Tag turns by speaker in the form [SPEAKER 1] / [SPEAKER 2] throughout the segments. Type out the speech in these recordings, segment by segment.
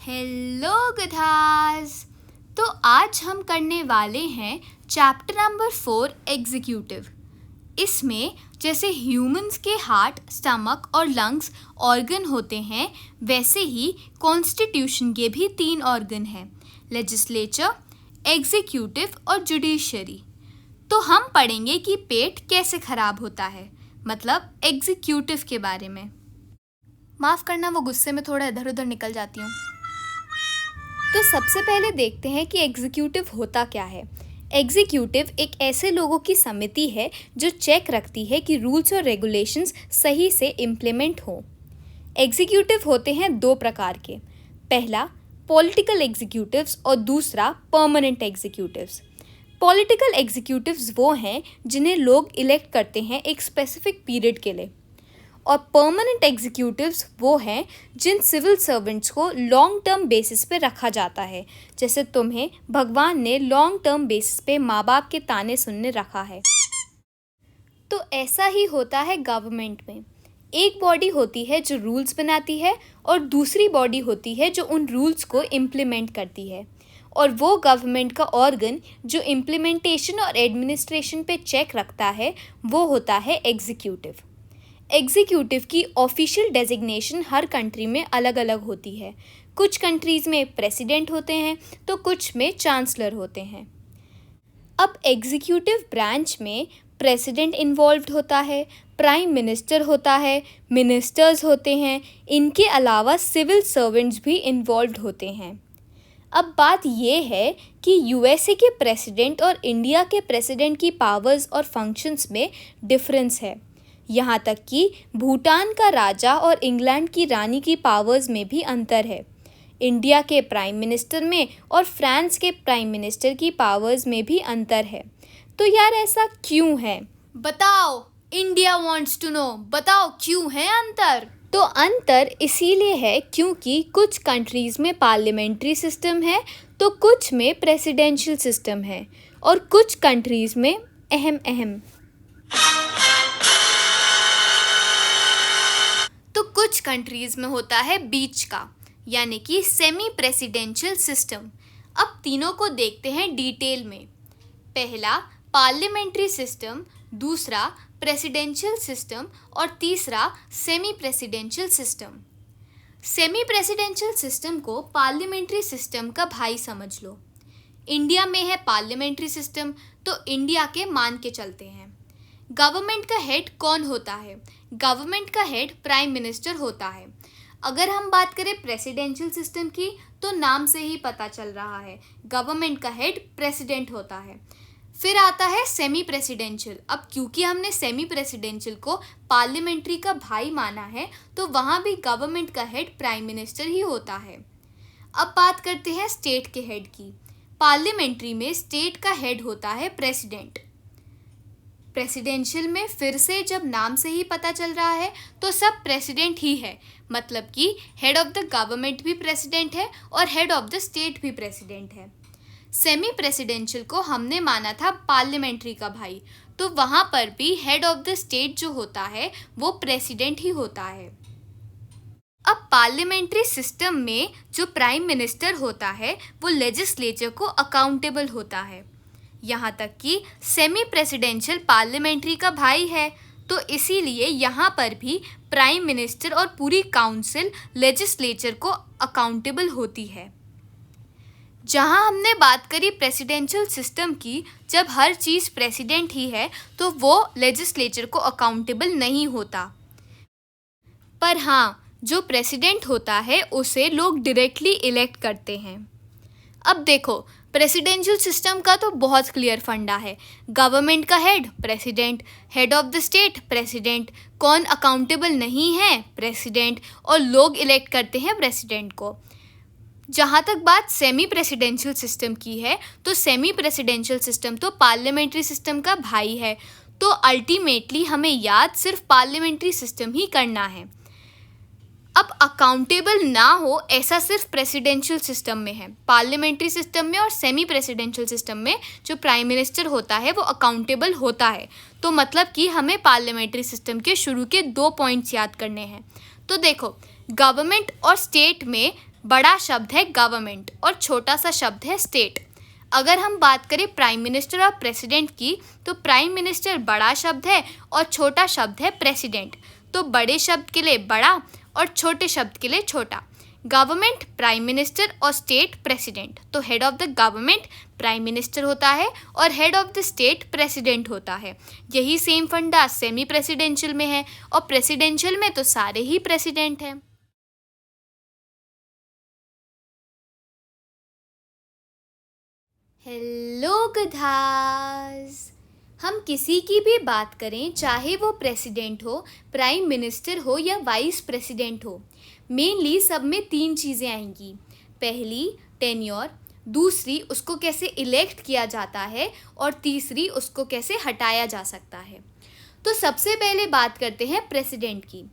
[SPEAKER 1] Hello गधास। तो आज हम करने वाले हैं चैप्टर नंबर 4 एग्जीक्यूटिव। इसमें जैसे ह्यूमंस के हार्ट, स्टमक और लंग्स ऑर्गन होते हैं, वैसे ही कॉन्स्टिट्यूशन के भी 3 ऑर्गन हैं, लेजिस्लेचर, एग्जीक्यूटिव और जुडिशरी। तो हम पढ़ेंगे कि पेट कैसे खराब होता है, मतलब एग्जीक्यूटिव के बारे में। माफ़ करना, वो गुस्से में थोड़ा इधर उधर निकल जाती हूँ। तो सबसे पहले देखते हैं कि एग्जीक्यूटिव होता क्या है। एग्जीक्यूटिव एक ऐसे लोगों की समिति है जो चेक रखती है कि रूल्स और रेगुलेशंस सही से इम्प्लीमेंट हो। एग्जीक्यूटिव होते हैं 2 प्रकार के, पहला पॉलिटिकल एग्जीक्यूटिव्स और दूसरा परमानेंट एग्जीक्यूटिव्स। पॉलिटिकल एग्जीक्यूटिव्स वो हैं जिन्हें लोग इलेक्ट करते हैं एक स्पेसिफिक पीरियड के लिए, और परमानेंट एग्जीक्यूटिव्स वो हैं जिन सिविल सर्वेंट्स को लॉन्ग टर्म बेसिस पे रखा जाता है, जैसे तुम्हें भगवान ने लॉन्ग टर्म बेसिस पे माँ बाप के ताने सुनने रखा है। तो ऐसा ही होता है गवर्नमेंट में। एक बॉडी होती है जो रूल्स बनाती है और दूसरी बॉडी होती है जो उन रूल्स को इम्प्लीमेंट करती है, और वो गवर्नमेंट का ऑर्गन जो इम्प्लीमेंटेशन और एडमिनिस्ट्रेशन पे चेक रखता है वो होता है एग्जीक्यूटिव। एग्जीक्यूटिव की ऑफिशियल डेजिग्नेशन हर कंट्री में अलग अलग होती है। कुछ कंट्रीज़ में प्रेसिडेंट होते हैं तो कुछ में चांसलर होते हैं। अब एग्जीक्यूटिव ब्रांच में प्रेसिडेंट इन्वॉल्व्ड होता है, प्राइम मिनिस्टर होता है, मिनिस्टर्स होते हैं, इनके अलावा सिविल सर्वेंट्स भी इन्वॉल्व्ड होते हैं। अब बात ये है कि यूएसए के प्रेसिडेंट और इंडिया के प्रेसिडेंट की पावर्स और फंक्शंस में डिफरेंस है। यहाँ तक कि भूटान का राजा और इंग्लैंड की रानी की पावर्स में भी अंतर है। इंडिया के प्राइम मिनिस्टर में और फ्रांस के प्राइम मिनिस्टर की पावर्स में भी अंतर है। तो यार ऐसा क्यों है? बताओ, इंडिया वांट्स टू नो, बताओ क्यों है अंतर? तो अंतर इसीलिए है क्योंकि कुछ कंट्रीज़ में पार्लियामेंट्री सिस्टम है तो कुछ में प्रेसिडेंशियल सिस्टम है, और कुछ कंट्रीज़ में कुछ कंट्रीज़ में होता है बीच का, यानी कि सेमी प्रेसिडेंशियल सिस्टम। अब तीनों को देखते हैं डिटेल में। पहला पार्लियामेंट्री सिस्टम, दूसरा प्रेसिडेंशियल सिस्टम और तीसरा semi presidential system. Semi presidential system को पार्लियामेंट्री सिस्टम का भाई समझ लो। इंडिया में है पार्लियामेंट्री सिस्टम तो इंडिया के मान के चलते हैं। गवर्नमेंट का हेड कौन होता है? गवर्नमेंट का हेड प्राइम मिनिस्टर होता है। अगर हम बात करें प्रेसिडेंशियल सिस्टम की तो नाम से ही पता चल रहा है, गवर्नमेंट का हेड प्रेसिडेंट होता है। फिर आता है सेमी प्रेसिडेंशियल। अब क्योंकि हमने सेमी प्रेसिडेंशियल को पार्लियामेंट्री का भाई माना है तो वहाँ भी गवर्नमेंट का हेड प्राइम मिनिस्टर ही होता है। अब बात करते हैं स्टेट के हेड की। पार्लियामेंट्री में स्टेट का हेड होता है प्रेसिडेंट। प्रेसिडेंशियल में फिर से जब नाम से ही पता चल रहा है तो सब प्रेसिडेंट ही है, मतलब कि हेड ऑफ द गवर्नमेंट भी प्रेसिडेंट है और हेड ऑफ द स्टेट भी प्रेसिडेंट है। सेमी प्रेसिडेंशियल को हमने माना था पार्लियामेंट्री का भाई, तो वहाँ पर भी हेड ऑफ द स्टेट जो होता है वो प्रेसिडेंट ही होता है। अब पार्लियामेंट्री सिस्टम में जो प्राइम मिनिस्टर होता है वो लेजिस्लेचर को अकाउंटेबल होता है। यहाँ तक कि सेमी प्रेसिडेंशियल पार्लियामेंट्री का भाई है, तो इसीलिए यहाँ पर भी प्राइम मिनिस्टर और पूरी काउंसिल लेजिस्लेचर को अकाउंटेबल होती है। जहाँ हमने बात करी प्रेसिडेंशियल सिस्टम की, जब हर चीज़ प्रेसिडेंट ही है तो वो लेजिस्लेचर को अकाउंटेबल नहीं होता। पर हाँ, जो प्रेसिडेंट होता है उसे लोग डायरेक्टली इलेक्ट करते हैं। अब देखो, प्रेसिडेंशियल सिस्टम का तो बहुत क्लियर फंडा है। गवर्नमेंट का head president, head of the state president, कौन अकाउंटेबल नहीं है? प्रेसिडेंट, और लोग इलेक्ट करते हैं प्रेसिडेंट को। जहाँ तक बात सेमी प्रेसिडेंशियल सिस्टम की है तो सेमी प्रेसिडेंशियल सिस्टम तो पार्लियामेंट्री सिस्टम का भाई है, तो अल्टीमेटली हमें याद सिर्फ पार्लियामेंट्री सिस्टम ही करना है। अब अकाउंटेबल ना हो ऐसा सिर्फ प्रेसिडेंशियल सिस्टम में है। पार्लियामेंट्री सिस्टम में और सेमी प्रेसिडेंशियल सिस्टम में जो प्राइम मिनिस्टर होता है वो अकाउंटेबल होता है। तो मतलब कि हमें पार्लियामेंट्री सिस्टम के शुरू के 2 पॉइंट्स याद करने हैं। तो देखो, गवर्नमेंट और स्टेट में बड़ा शब्द है गवर्नमेंट और छोटा सा शब्द है स्टेट। अगर हम बात करें प्राइम मिनिस्टर और प्रेसिडेंट की, तो प्राइम मिनिस्टर बड़ा शब्द है और छोटा शब्द है प्रेसिडेंट। तो बड़े शब्द के लिए बड़ा और छोटे शब्द के लिए छोटा। गवर्नमेंट प्राइम मिनिस्टर और स्टेट प्रेसिडेंट। तो head of the government prime minister होता है और head of the state president होता है। यही सेम फंडा सेमी प्रेसिडेंशियल में है और प्रेसिडेंशियल में तो सारे ही प्रेसिडेंट हैं। हेलो गधास, हम किसी की भी बात करें, चाहे वो प्रेसिडेंट हो, प्राइम मिनिस्टर हो या वाइस प्रेसिडेंट हो, मेनली सब में 3 चीज़ें आएंगी। पहली टेन्योर, दूसरी उसको कैसे इलेक्ट किया जाता है और तीसरी उसको कैसे हटाया जा सकता है। तो सबसे पहले बात करते हैं प्रेसिडेंट की।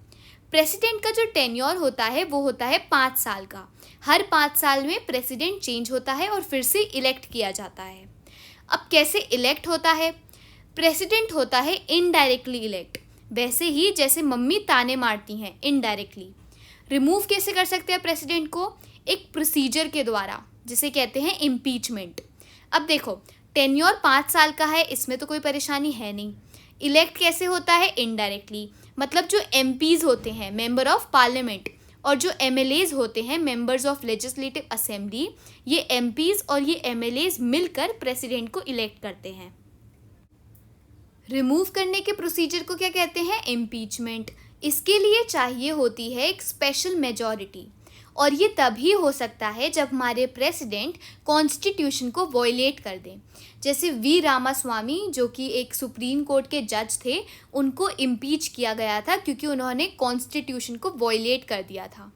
[SPEAKER 1] प्रेसिडेंट का जो टेन्योर होता है वो होता है 5 साल का। हर 5 साल में प्रेसिडेंट चेंज होता है और फिर से इलेक्ट किया जाता है। अब कैसे इलेक्ट होता है? प्रेसिडेंट होता है इनडायरेक्टली इलेक्ट, वैसे ही जैसे मम्मी ताने मारती हैं इनडायरेक्टली। रिमूव कैसे कर सकते हैं प्रेसिडेंट को? एक प्रोसीजर के द्वारा, जिसे कहते हैं इम्पीचमेंट। अब देखो, टेन्योर 5 साल का है, इसमें तो कोई परेशानी है नहीं। इलेक्ट कैसे होता है? इनडायरेक्टली, मतलब जो एमपीज़ होते हैं, मेंबर ऑफ पार्लियामेंट, और जो एमएलएज होते हैं, मेंबर्स ऑफ लेजिस्लेटिव असेंबली, ये एमपीज़ और ये एमएलएज मिलकर प्रेसिडेंट को इलेक्ट करते हैं। रिमूव करने के प्रोसीजर को क्या कहते हैं? इम्पीचमेंट। इसके लिए चाहिए होती है एक स्पेशल मेजॉरिटी, और ये तभी हो सकता है जब हमारे प्रेसिडेंट कॉन्स्टिट्यूशन को वॉयलेट कर दें। जैसे वी रामास्वामी, जो कि एक सुप्रीम कोर्ट के जज थे, उनको इम्पीच किया गया था क्योंकि उन्होंने कॉन्स्टिट्यूशन को वॉयलेट कर दिया था।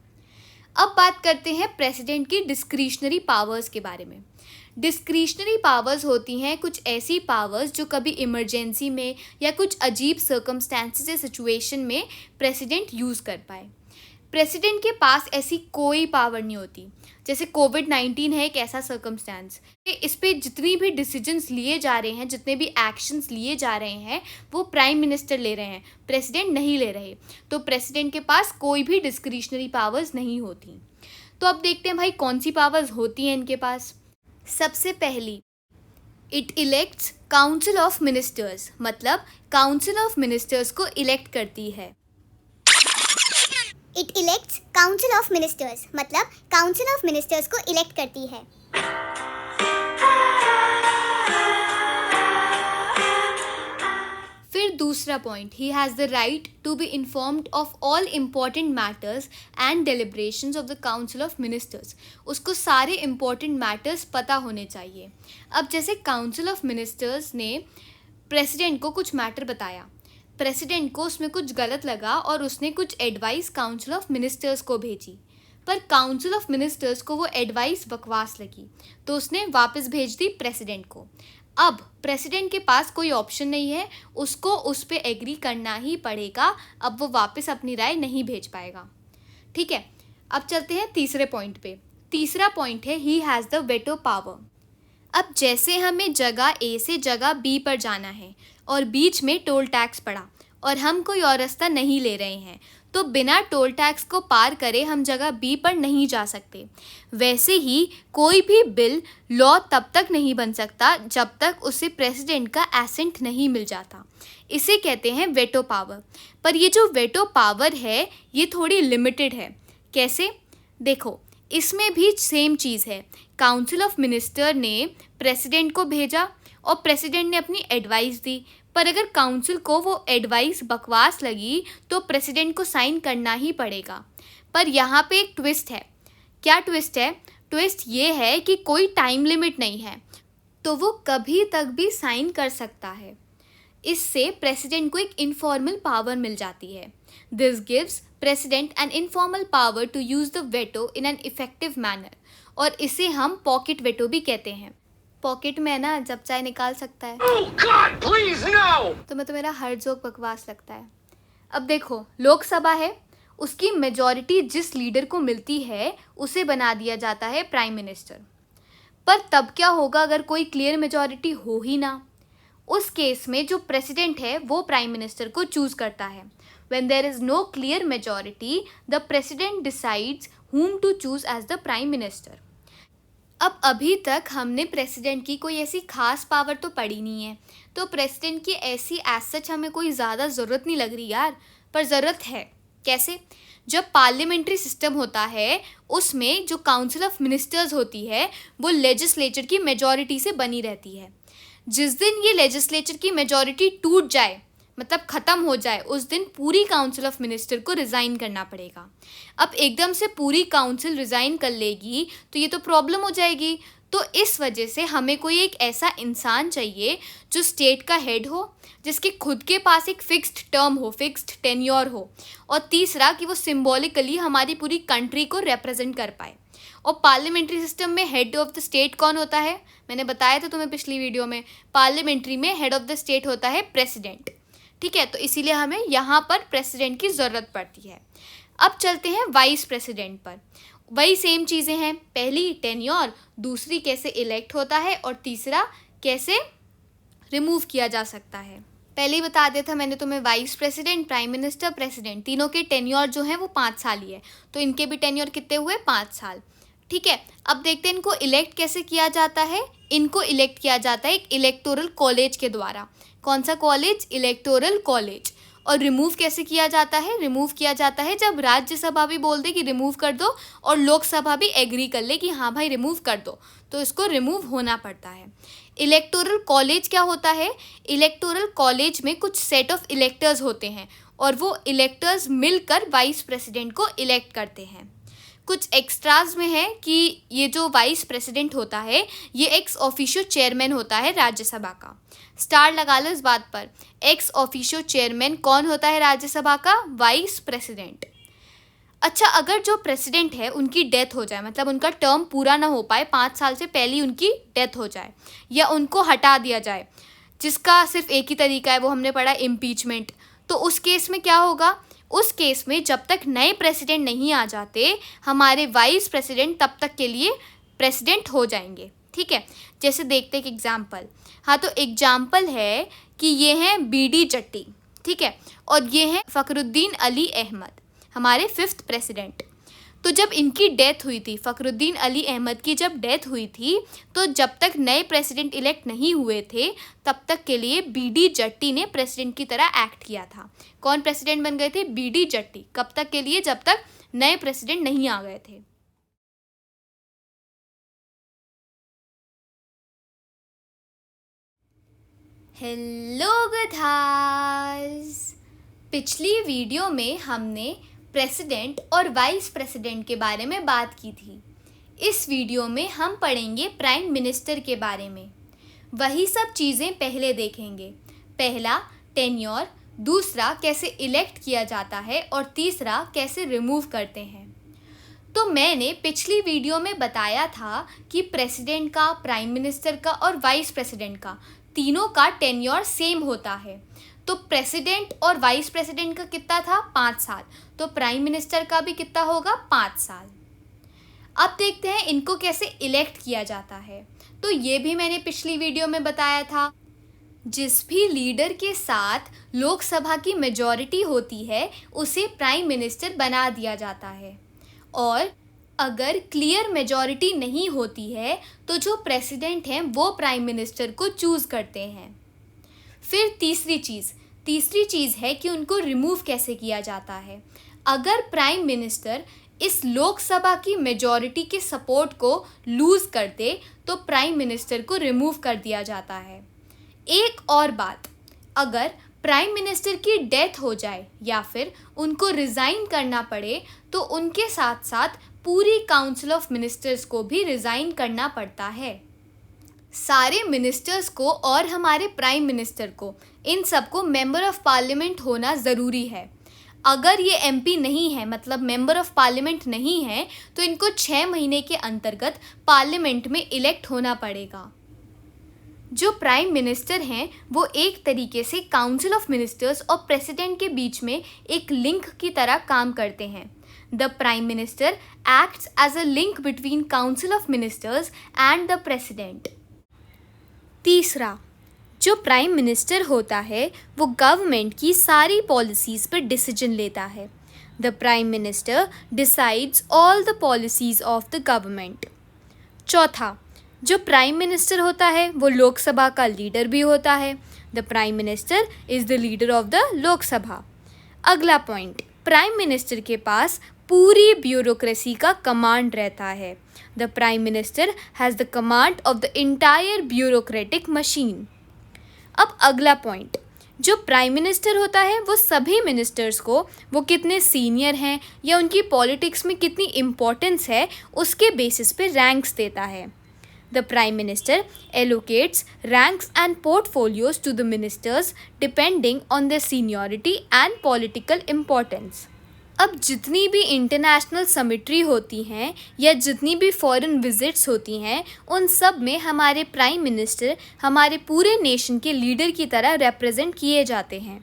[SPEAKER 1] अब बात करते हैं प्रेसिडेंट की डिस्क्रिशनरी पावर्स के बारे में। डिस्क्रिशनरी पावर्स होती हैं कुछ ऐसी पावर्स जो कभी इमरजेंसी में या कुछ अजीब सर्कमस्टेंसेस या सिचुएशन में प्रेसिडेंट यूज़ कर पाए। प्रेसिडेंट के पास ऐसी कोई पावर नहीं होती। जैसे कोविड-19 है एक ऐसा सर्कमस्टेंस, इस पे जितनी भी डिसीजंस लिए जा रहे हैं, जितने भी एक्शंस लिए जा रहे हैं, वो प्राइम मिनिस्टर ले रहे हैं, प्रेसिडेंट नहीं ले रहे। तो प्रेसिडेंट के पास कोई भी डिस्क्रिशनरी पावर्स नहीं होती। तो अब देखते हैं भाई कौन सी पावर्स होती हैं इनके पास। सबसे पहली, it elects council of ministers, मतलब काउंसिल ऑफ मिनिस्टर्स को इलेक्ट करती है।
[SPEAKER 2] It elects council of ministers, मतलब काउंसिल ऑफ मिनिस्टर्स को इलेक्ट करती है।
[SPEAKER 1] फिर दूसरा point, he has the right to be informed of all important matters and deliberations of the council of ministers. उसको सारे इम्पॉर्टेंट मैटर्स पता होने चाहिए। अब जैसे काउंसिल ऑफ मिनिस्टर्स ने प्रेसिडेंट को कुछ मैटर बताया, प्रेसिडेंट को उसमें कुछ गलत लगा और उसने कुछ एडवाइस काउंसिल ऑफ मिनिस्टर्स को भेजी, पर काउंसिल ऑफ मिनिस्टर्स को वो एडवाइस बकवास लगी, तो उसने वापस भेज दी प्रेसिडेंट को। अब प्रेसिडेंट के पास कोई ऑप्शन नहीं है, उसको उस पर एग्री करना ही पड़ेगा। अब वो वापस अपनी राय नहीं भेज पाएगा। ठीक है, अब चलते हैं तीसरे पॉइंट पे। तीसरा पॉइंट है ही हैज़ द वेटो पावर। अब जैसे हमें जगह ए से जगह बी पर जाना है और बीच में टोल टैक्स पड़ा और हम कोई और रास्ता नहीं ले रहे हैं, तो बिना टोल टैक्स को पार करे हम जगह बी पर नहीं जा सकते। वैसे ही कोई भी बिल लॉ तब तक नहीं बन सकता जब तक उसे प्रेसिडेंट का एसेंट नहीं मिल जाता। इसे कहते हैं वेटो पावर। पर ये जो वेटो पावर है ये थोड़ी लिमिटेड है। कैसे? देखो, इसमें भी सेम चीज़ है। काउंसिल ऑफ मिनिस्टर ने प्रेसिडेंट को भेजा और प्रेसिडेंट ने अपनी एडवाइस दी, पर अगर काउंसिल को वो एडवाइस बकवास लगी तो प्रेसिडेंट को साइन करना ही पड़ेगा। पर यहाँ पे एक ट्विस्ट है। क्या ट्विस्ट है? ट्विस्ट ये है कि कोई टाइम लिमिट नहीं है, तो वो कभी तक भी साइन कर सकता है। इससे प्रेसिडेंट को एक इनफॉर्मल पावर मिल जाती है। This gives president an informal power to use the veto in an effective manner, और इसे हम पॉकेट वेटो भी कहते हैं। पॉकेट में ना जब चाहे निकाल सकता है।
[SPEAKER 3] Oh God, please, no!
[SPEAKER 1] तुम्हें तो मेरा हर जोक बकवास लगता है। अब देखो, लोकसभा है, उसकी मेजॉरिटी जिस लीडर को मिलती है उसे बना दिया जाता है प्राइम मिनिस्टर। पर तब क्या होगा अगर कोई क्लियर मेजॉरिटी हो ही ना? उस केस में जो प्रेसिडेंट है वो प्राइम मिनिस्टर को चूज़ करता है। when there is no clear majority, the president decides whom to choose as the prime minister. अब अभी तक हमने प्रेसिडेंट की कोई ऐसी खास पावर तो पड़ी नहीं है, तो प्रेसिडेंट की ऐसी एज सच हमें कोई ज़्यादा ज़रूरत नहीं लग रही यार, पर ज़रूरत है। कैसे? जब पार्लियामेंट्री सिस्टम होता है उसमें जो काउंसिल ऑफ मिनिस्टर्स होती है वो लेजिस्लेचर की मेजॉरिटी से बनी रहती है। जिस दिन ये लेजिस्लेचर की मेजॉरिटी टूट जाए, मतलब ख़त्म हो जाए, उस दिन पूरी काउंसिल ऑफ मिनिस्टर को रिज़ाइन करना पड़ेगा। अब एकदम से पूरी काउंसिल रिज़ाइन कर लेगी तो ये तो प्रॉब्लम हो जाएगी। तो इस वजह से हमें कोई एक ऐसा इंसान चाहिए जो स्टेट का हेड हो, जिसके खुद के पास एक फ़िक्स्ड टर्म हो, फ़िक्स्ड टेन्योर हो, और तीसरा कि वो सिम्बॉलिकली हमारी पूरी कंट्री को रिप्रेजेंट कर पाए। और पार्लियामेंट्री सिस्टम में हेड ऑफ द स्टेट कौन होता है? मैंने बताया था तुम्हें पिछली वीडियो में, पार्लियामेंट्री में हेड ऑफ द स्टेट होता है प्रेसिडेंट। ठीक है, तो इसीलिए हमें यहाँ पर प्रेसिडेंट की ज़रूरत पड़ती है। अब चलते हैं वाइस प्रेसिडेंट पर। वही सेम चीज़ें हैं, पहली टेन्योर, दूसरी कैसे इलेक्ट होता है, और तीसरा कैसे रिमूव किया जा सकता है। पहले ही बता दिया था मैंने तुम्हें, vice president, prime minister, president, तीनों के टेन्योर जो हैं वो 5 साल ही है, तो इनके भी टेन्योर कितने हुए? 5 साल। ठीक है, अब देखते हैं इनको इलेक्ट कैसे किया जाता है। इनको इलेक्ट किया जाता है एक इलेक्टोरल कॉलेज के द्वारा। कौन सा कॉलेज? Electoral college. और रिमूव कैसे किया जाता है? रिमूव किया जाता है जब राज्यसभा भी बोल दे कि रिमूव कर दो और लोकसभा भी एग्री कर ले कि हाँ भाई रिमूव कर दो, तो इसको रिमूव होना पड़ता है। इलेक्टोरल कॉलेज क्या होता है? इलेक्टोरल कॉलेज में कुछ सेट ऑफ इलेक्टर्स होते हैं और वो इलेक्टर्स मिलकर वाइस प्रेसिडेंट को इलेक्ट करते हैं। कुछ एक्स्ट्राज में है कि ये जो वाइस प्रेसिडेंट होता है ये एक्स ऑफिशियो चेयरमैन होता है राज्यसभा का। स्टार लगा लो इस बात पर, एक्स ऑफिशियो चेयरमैन कौन होता है राज्यसभा का? Vice president. अच्छा, अगर जो प्रेसिडेंट है उनकी डेथ हो जाए, मतलब उनका टर्म पूरा ना हो पाए, 5 साल से पहले उनकी डेथ हो जाए या उनको हटा दिया जाए, जिसका सिर्फ एक ही तरीका है, वो हमने पढ़ा इम्पीचमेंट, तो उस केस में क्या होगा? उस केस में जब तक नए प्रेसिडेंट नहीं आ जाते, हमारे वाइस प्रेसिडेंट तब तक के लिए प्रेसिडेंट हो जाएंगे। ठीक है, जैसे देखते हैं एक एग्जाम्पल। हाँ, तो एग्जाम्पल है कि ये हैं बीडी जट्टी, ठीक है, और ये हैं फ़खरुद्दीन अली अहमद, हमारे 5th प्रेसिडेंट। तो जब इनकी डेथ हुई थी, फ़खरुद्दीन अली अहमद की जब डेथ हुई थी, तो जब तक नए प्रेसिडेंट इलेक्ट नहीं हुए थे तब तक के लिए बीडी जट्टी ने प्रेसिडेंट की तरह एक्ट किया था। कौन प्रेसिडेंट बन गए थे? बीडी जट्टी। कब तक के लिए? जब तक नए प्रेसिडेंट नहीं आ गए थे। हेलो गधास, पिछली वीडियो में हमने प्रेसिडेंट और वाइस प्रेसिडेंट के बारे में बात की थी। इस वीडियो में हम पढ़ेंगे प्राइम मिनिस्टर के बारे में। वही सब चीज़ें पहले देखेंगे। पहला टेन्योर, दूसरा कैसे इलेक्ट किया जाता है, और तीसरा कैसे रिमूव करते हैं। तो मैंने पिछली वीडियो में बताया था कि प्रेसिडेंट का, प्राइम मिनिस्टर का और वाइस प्रेसिडेंट का, तीनों का टेन्योर सेम होता है। तो प्रेसिडेंट और वाइस प्रेसिडेंट का कितना था? 5 साल। तो प्राइम मिनिस्टर का भी कितना होगा? 5 साल। अब देखते हैं इनको कैसे इलेक्ट किया जाता है। तो ये भी मैंने पिछली वीडियो में बताया था। जिस भी लीडर के साथ लोकसभा की मेजॉरिटी होती है उसे प्राइम मिनिस्टर बना दिया जाता है, और अगर क्लियर मेजॉरिटी नहीं होती है तो जो प्रेसिडेंट हैं वो प्राइम मिनिस्टर को चूज़ करते हैं। फिर तीसरी चीज़ है कि उनको रिमूव कैसे किया जाता है। अगर प्राइम मिनिस्टर इस लोकसभा की मेजॉरिटी के सपोर्ट को लूज़ कर दे तो प्राइम मिनिस्टर को रिमूव कर दिया जाता है। एक और बात, अगर प्राइम मिनिस्टर की डेथ हो जाए या फिर उनको रिज़ाइन करना पड़े तो उनके साथ साथ पूरी काउंसिल ऑफ मिनिस्टर्स को भी रिज़ाइन करना पड़ता है। सारे मिनिस्टर्स को और हमारे प्राइम मिनिस्टर को, इन सबको मेंबर ऑफ पार्लियामेंट होना ज़रूरी है। अगर ये एमपी नहीं है, मतलब मेंबर ऑफ पार्लियामेंट नहीं है, तो इनको 6 महीने के अंतर्गत पार्लियामेंट में इलेक्ट होना पड़ेगा। जो प्राइम मिनिस्टर हैं वो एक तरीके से काउंसिल ऑफ मिनिस्टर्स और प्रेसिडेंट के बीच में एक लिंक की तरह काम करते हैं। The prime minister acts as a link between council of ministers and the president. तीसरा, जो प्राइम मिनिस्टर होता है वो गवर्नमेंट की सारी पॉलिसीज़ पर डिसीजन लेता है। The prime minister decides all the policies of the government. चौथा, जो प्राइम मिनिस्टर होता है वो लोकसभा का लीडर भी होता है। The prime minister is the leader of the Lok Sabha. अगला पॉइंट, प्राइम मिनिस्टर के पास पूरी ब्यूरोक्रेसी का कमांड रहता है। The prime minister has the command of the entire bureaucratic machine. अब अगला पॉइंट, जो प्राइम मिनिस्टर होता है वो सभी मिनिस्टर्स को वो कितने सीनियर हैं या उनकी पॉलिटिक्स में कितनी इम्पोर्टेंस है उसके बेसिस पे रैंक्स देता है। The prime minister allocates ranks and portfolios to the ministers depending on their seniority and political importance. अब जितनी भी इंटरनेशनल समिट्री होती हैं या जितनी भी फॉरेन विजिट्स होती हैं उन सब में हमारे प्राइम मिनिस्टर हमारे पूरे नेशन के लीडर की तरह रिप्रेजेंट किए जाते हैं।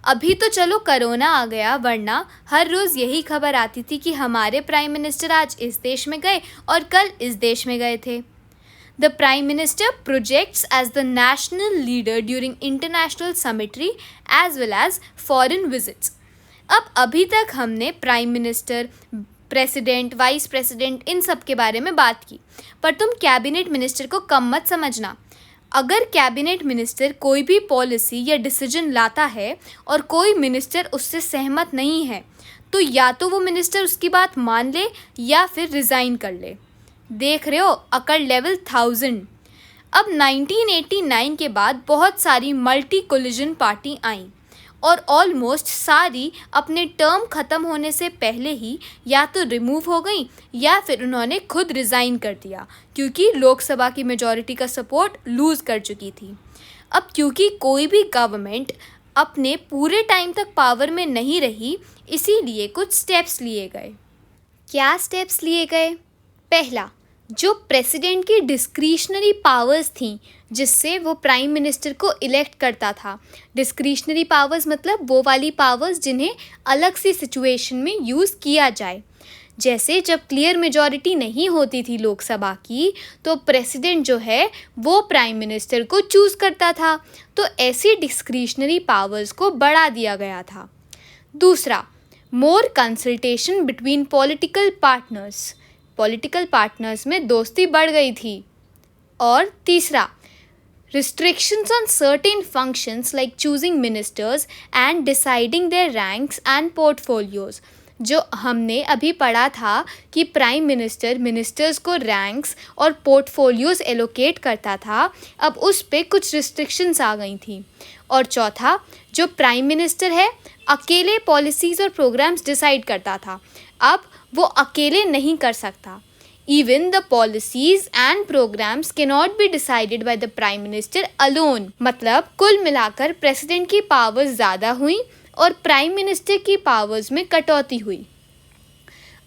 [SPEAKER 1] अभी तो चलो कोरोना आ गया, वरना हर रोज़ यही खबर आती थी कि हमारे प्राइम मिनिस्टर आज इस देश में गए और कल इस देश में गए थे। The prime minister projects as the national leader during international summitry as well as foreign visits. अब अभी तक हमने prime minister, president, vice president इन सब के बारे में बात की, पर तुम कैबिनेट मिनिस्टर को कम मत समझना। अगर कैबिनेट मिनिस्टर कोई भी पॉलिसी या डिसीजन लाता है और कोई मिनिस्टर उससे सहमत नहीं है तो या तो वो मिनिस्टर उसकी बात मान ले या फिर रिज़ाइन कर ले। देख रहे हो, अकड़ लेवल 1000। अब 1989 के बाद बहुत सारी मल्टी कोलिजन पार्टी आईं और ऑलमोस्ट सारी अपने टर्म ख़त्म होने से पहले ही या तो रिमूव हो गई या फिर उन्होंने खुद रिज़ाइन कर दिया क्योंकि लोकसभा की मेजॉरिटी का सपोर्ट लूज़ कर चुकी थी। अब क्योंकि कोई भी गवर्नमेंट अपने पूरे टाइम तक पावर में नहीं रही, इसीलिए कुछ स्टेप्स लिए गए। क्या स्टेप्स लिए गए? पहला, जो प्रेसिडेंट की डिस्क्रिशनरी पावर्स थीं जिससे वो प्राइम मिनिस्टर को इलेक्ट करता था। डिस्क्रिशनरी पावर्स मतलब वो वाली पावर्स जिन्हें अलग सी सिचुएशन में यूज़ किया जाए। जैसे जब क्लियर मेजॉरिटी नहीं होती थी लोकसभा की तो प्रेसिडेंट जो है वो प्राइम मिनिस्टर को चूज़ करता था, तो ऐसी डिस्क्रिशनरी पावर्स को बढ़ा दिया गया था। दूसरा, more consultation between political partners. Political partners में दोस्ती बढ़ गई थी। और तीसरा, restrictions on certain functions like choosing ministers and deciding their ranks and portfolios। जो हमने अभी पढ़ा था कि प्राइम मिनिस्टर मिनिस्टर्स को रैंक्स और पोर्टफोलियोज एलोकेट करता था, अब उस पे कुछ रिस्ट्रिक्शंस आ गई थी। और चौथा, जो प्राइम मिनिस्टर है अकेले पॉलिसीज़ और प्रोग्राम्स डिसाइड करता था, अब वो अकेले नहीं कर सकता। Even the policies and programs cannot be decided by the Prime Minister alone। मतलब कुल मिलाकर प्रेसिडेंट की पावर्स ज़्यादा हुई और प्राइम मिनिस्टर की पावर्स में कटौती हुई।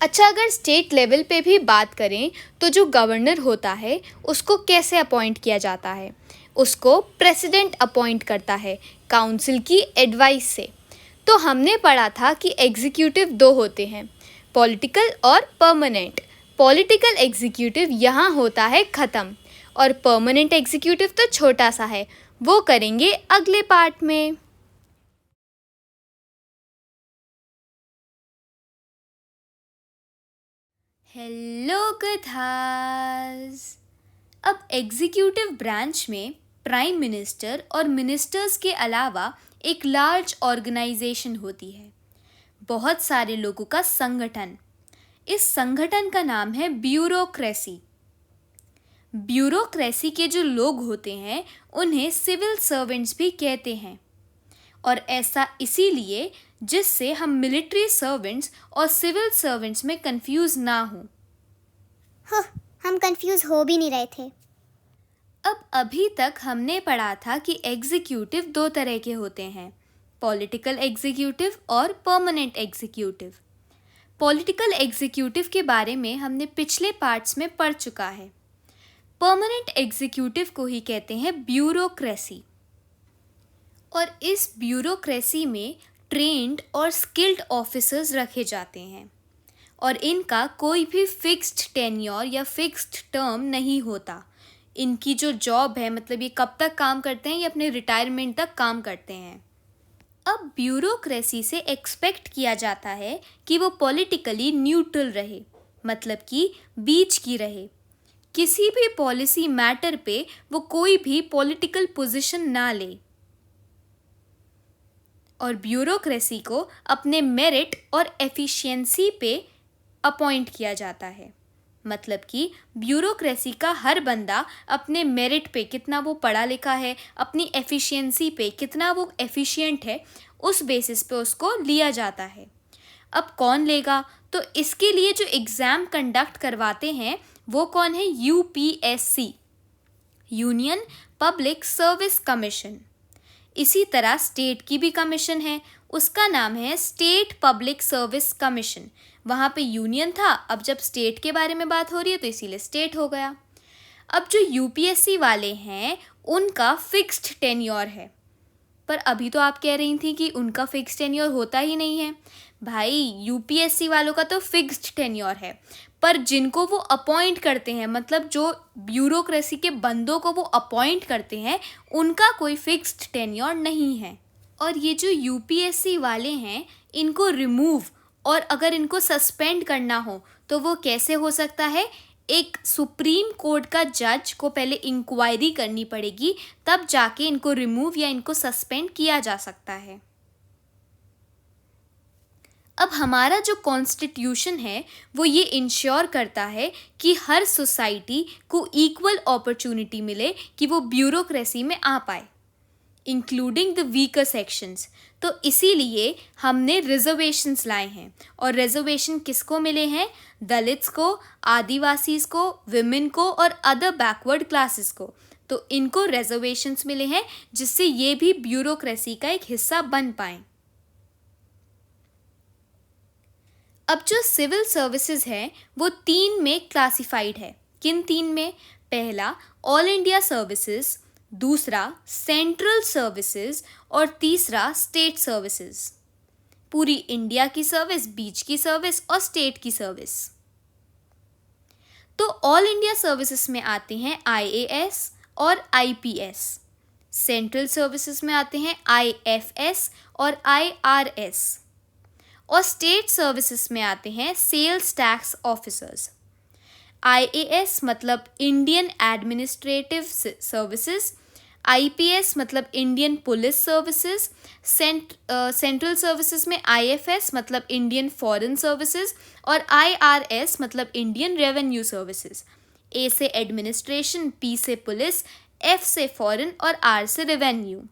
[SPEAKER 1] अच्छा, अगर स्टेट लेवल पे भी बात करें तो जो गवर्नर होता है उसको कैसे अपॉइंट किया जाता है? उसको प्रेसिडेंट अपॉइंट करता है काउंसिल की एडवाइस से। तो हमने पढ़ा था कि एग्जीक्यूटिव दो होते हैं, पॉलिटिकल और परमानेंट। पॉलिटिकल एग्जीक्यूटिव यहाँ होता है ख़त्म और परमानेंट एग्जीक्यूटिव तो छोटा सा है, वो करेंगे अगले पार्ट में। हेलो कथास। अब एग्जीक्यूटिव ब्रांच में प्राइम मिनिस्टर और मिनिस्टर्स के अलावा एक लार्ज ऑर्गेनाइजेशन होती है, बहुत सारे लोगों का संगठन। इस संगठन का नाम है ब्यूरोक्रेसी। ब्यूरोक्रेसी के जो लोग होते हैं उन्हें सिविल सर्वेंट्स भी कहते हैं, और ऐसा इसीलिए जिससे हम मिलिट्री सर्वेंट्स और सिविल सर्वेंट्स में कंफ्यूज ना हों।
[SPEAKER 2] हम कंफ्यूज हो भी नहीं रहे थे।
[SPEAKER 1] अब अभी तक हमने पढ़ा था कि एग्जीक्यूटिव दो तरह के होते हैं, पॉलिटिकल एग्जीक्यूटिव और परमानेंट एग्जीक्यूटिव। पॉलिटिकल एग्जीक्यूटिव के बारे में हमने पिछले पार्ट्स में पढ़ चुका है। परमानेंट एग्जीक्यूटिव को ही कहते हैं ब्यूरोक्रेसी, और इस ब्यूरोक्रेसी में ट्रेंड और स्किल्ड ऑफिसर्स रखे जाते हैं और इनका कोई भी फिक्स्ड टेन्योर या फिक्स्ड टर्म नहीं होता। इनकी जो जॉब है, मतलब ये कब तक काम करते हैं, ये अपने रिटायरमेंट तक काम करते हैं। अब ब्यूरोक्रेसी से एक्सपेक्ट किया जाता है कि वो पॉलिटिकली न्यूट्रल रहे, मतलब कि बीच की रहे। किसी भी पॉलिसी मैटर पे वो कोई भी पॉलिटिकल पोजीशन ना ले, और ब्यूरोक्रेसी को अपने मेरिट और एफिशिएंसी पे अपॉइंट किया जाता है। मतलब कि ब्यूरोक्रेसी का हर बंदा अपने मेरिट पे, कितना वो पढ़ा लिखा है, अपनी एफिशिएंसी पे कितना वो एफिशिएंट है, उस बेसिस पे उसको लिया जाता है। अब कौन लेगा? तो इसके लिए जो एग्ज़ाम कंडक्ट करवाते हैं वो कौन है? UPSC, union public service commission. इसी तरह स्टेट की भी कमीशन है, उसका नाम है स्टेट पब्लिक सर्विस कमीशन। वहाँ पे यूनियन था, अब जब स्टेट के बारे में बात हो रही है तो इसीलिए स्टेट हो गया। अब जो यूपीएससी वाले हैं उनका फिक्स्ड टेन्योर है, पर अभी तो आप कह रही थी कि उनका फिक्स्ड टेन्योर होता ही नहीं है। भाई, यूपीएससी वालों का तो फिक्स्ड टेन्योर है, पर जिनको वो अपॉइंट करते हैं, मतलब जो ब्यूरोक्रेसी के बंदों को वो अपॉइंट करते हैं, उनका कोई फिक्स्ड टेन्योर नहीं है। और ये जो यूपीएससी वाले हैं, इनको रिमूव और अगर इनको सस्पेंड करना हो तो वो कैसे हो सकता है? एक सुप्रीम कोर्ट का जज को पहले इंक्वायरी करनी पड़ेगी, तब जाके इनको रिमूव या इनको सस्पेंड किया जा सकता है। अब हमारा जो कॉन्स्टिट्यूशन है वो ये इंश्योर करता है कि हर सोसाइटी को इक्वल अपॉर्चुनिटी मिले कि वो ब्यूरोक्रेसी में आ पाए, इंक्लूडिंग द वीकर सेक्शंस। तो इसीलिए हमने रिजर्वेशंस लाए हैं, और रिजर्वेशन किसको मिले हैं? दलित्स को, आदिवासीज़ को, विमेन को और अदर बैकवर्ड क्लासेस को। तो इनको रिजर्वेशंस मिले हैं जिससे ये भी ब्यूरोक्रेसी का एक हिस्सा बन पाएँ। अब जो सिविल सर्विसेज है वो 3 में क्लासिफाइड है। किन 3 में? पहला ऑल इंडिया सर्विसेज, दूसरा सेंट्रल सर्विसेज और तीसरा स्टेट सर्विसेज। पूरी इंडिया की सर्विस, बीच की सर्विस और स्टेट की सर्विस। तो ऑल इंडिया सर्विसेज में आते हैं आईएएस और आईपीएस। सेंट्रल सर्विसेज में आते हैं आईएफएस और आईआरएस। और स्टेट सर्विसेज में आते हैं सेल्स टैक्स ऑफिसर्स। आईएएस मतलब इंडियन एडमिनिस्ट्रेटिव सर्विसेज, आईपीएस मतलब Indian police services, central services में आईएफएस मतलब इंडियन फॉरेन सर्विसेज और आईआरएस मतलब इंडियन रेवेन्यू सर्विसेज। ए से एडमिनिस्ट्रेशन, पी से पुलिस, एफ से फॉरेन और आर से रेवेन्यू।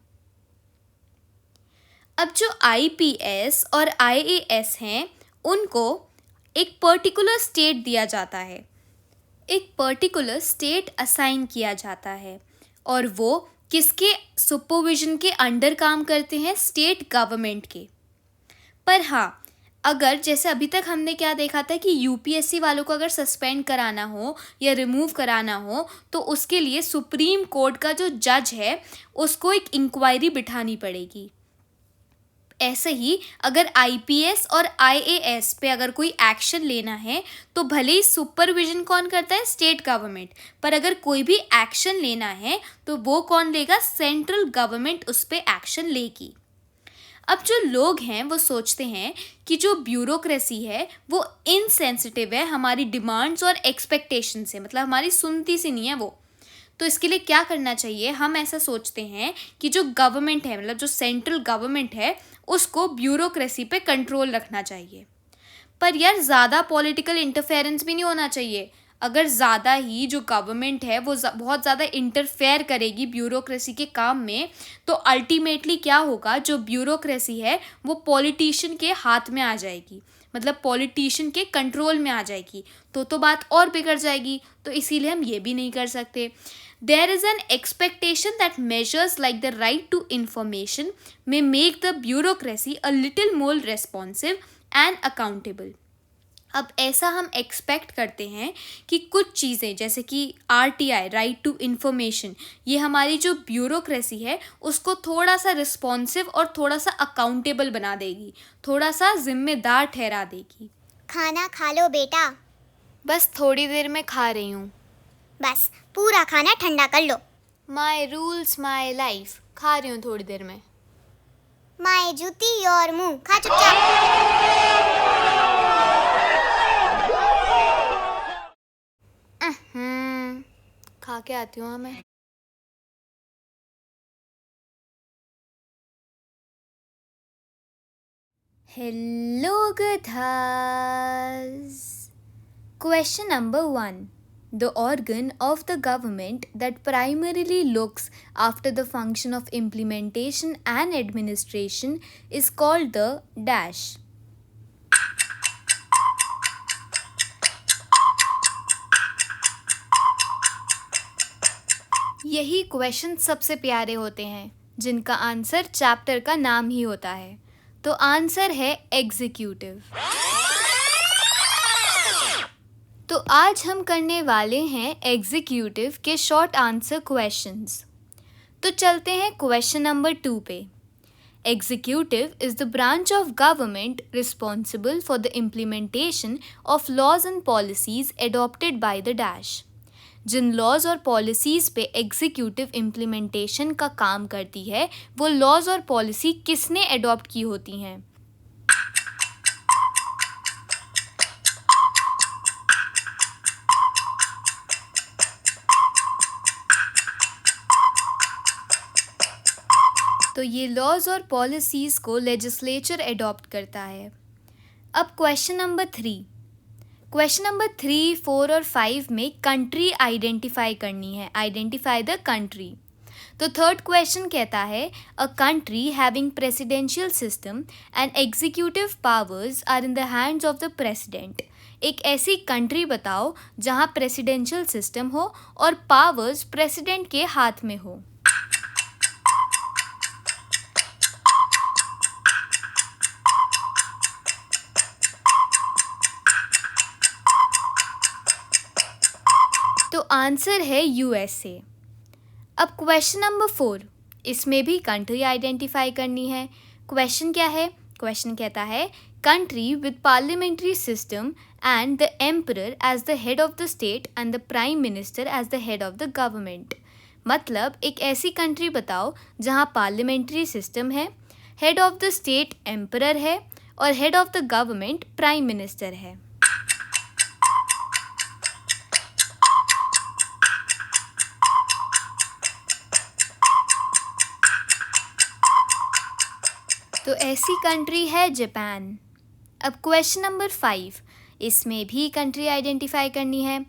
[SPEAKER 1] अब जो आईपीएस और आईएएस हैं उनको एक पर्टिकुलर स्टेट दिया जाता है, एक पर्टिकुलर स्टेट असाइन किया जाता है, और वो किसके सुपरविजन के अंडर काम करते हैं? स्टेट गवर्नमेंट के। पर हाँ, अगर जैसे अभी तक हमने क्या देखा था कि यूपीएससी वालों को अगर सस्पेंड कराना हो या रिमूव कराना हो तो उसके लिए सुप्रीम कोर्ट का जो जज है उसको एक इंक्वायरी बिठानी पड़ेगी। ऐसे ही अगर आईपीएस और आईएएस पे अगर कोई एक्शन लेना है तो भले ही सुपरविजन कौन करता है? स्टेट गवर्नमेंट, पर अगर कोई भी एक्शन लेना है तो वो कौन लेगा? सेंट्रल गवर्नमेंट उस पर एक्शन लेगी। अब जो लोग हैं वो सोचते हैं कि जो ब्यूरोक्रेसी है वो इनसेंसिटिव है हमारी डिमांड्स और एक्सपेक्टेशन से, मतलब हमारी सुनती सी नहीं है वो। तो इसके लिए क्या करना चाहिए? हम ऐसा सोचते हैं कि जो गवर्नमेंट है, मतलब जो सेंट्रल गवर्नमेंट है, उसको ब्यूरोक्रेसी पे कंट्रोल रखना चाहिए। पर यार ज़्यादा पॉलिटिकल इंटरफेरेंस भी नहीं होना चाहिए। अगर ज़्यादा ही जो गवर्नमेंट है वो बहुत ज़्यादा इंटरफेयर करेगी ब्यूरोक्रेसी के काम में तो अल्टीमेटली क्या होगा? जो ब्यूरोक्रेसी है वो पॉलिटिशियन के हाथ में आ जाएगी, मतलब पॉलिटिशियन के कंट्रोल में आ जाएगी, तो बात और बिगड़ जाएगी। तो इसीलिए हम ये भी नहीं कर सकते। There is an expectation that measures like the right to information may make the bureaucracy a little more responsive and accountable. अब ऐसा हम एक्सपेक्ट करते हैं कि कुछ चीज़ें जैसे कि आरटीआई, राइट टू इन्फॉर्मेशन, ये हमारी जो ब्यूरोक्रेसी है उसको थोड़ा सा रिस्पॉन्सिव और थोड़ा सा अकाउंटेबल बना देगी, थोड़ा सा जिम्मेदार ठहरा देगी।
[SPEAKER 2] खाना खा लो बेटा।
[SPEAKER 1] बस थोड़ी देर में खा रही हूँ।
[SPEAKER 2] बस पूरा खाना ठंडा कर लो।
[SPEAKER 1] माई रूल्स माई लाइफ, खा रही हूँ थोड़ी देर में।
[SPEAKER 2] माए जूती और मुंह, खा चुपचाप।
[SPEAKER 1] खा के आती हूँ मैं। Hello, Gathas. Question number 1. The organ of the government that primarily looks after the function of implementation and administration is called the dash. यही क्वेश्चन सबसे प्यारे होते हैं जिनका आंसर चैप्टर का नाम ही होता है। तो आंसर है एग्जीक्यूटिव। तो आज हम करने वाले हैं एग्जीक्यूटिव के शॉर्ट आंसर क्वेश्चंस। तो चलते हैं क्वेश्चन नंबर 2 पे। Executive is the branch of government responsible for the implementation of laws and policies adopted by the dash. जिन लॉज और पॉलिसीज़ पे एग्जीक्यूटिव इम्प्लीमेंटेशन का काम करती है वो लॉज और पॉलिसी किसने एडॉप्ट की होती हैं। तो ये लॉज और पॉलिसीज़ को लेजिस्लेचर एडॉप्ट करता है। अब क्वेश्चन नंबर 3। क्वेश्चन नंबर 3, 4 और 5 में कंट्री आइडेंटिफाई करनी है। Identify the country. तो थर्ड क्वेश्चन कहता है a country having presidential system and executive powers are in the hands of the president. एक ऐसी कंट्री बताओ जहां प्रेसिडेंशियल सिस्टम हो और पावर्स प्रेसिडेंट के हाथ में हो। तो आंसर है यूएसए। अब क्वेश्चन नंबर 4, इसमें भी कंट्री आइडेंटिफाई करनी है। क्वेश्चन क्या है? क्वेश्चन कहता है country with parliamentary system and the emperor as the head of the state and the prime minister as the head of the government. मतलब एक ऐसी कंट्री बताओ जहां पार्लियामेंट्री सिस्टम है, head of the state emperor है और head of the government prime minister है। तो ऐसी कंट्री है जापान। अब क्वेश्चन नंबर 5, इसमें भी कंट्री आइडेंटिफाई करनी है।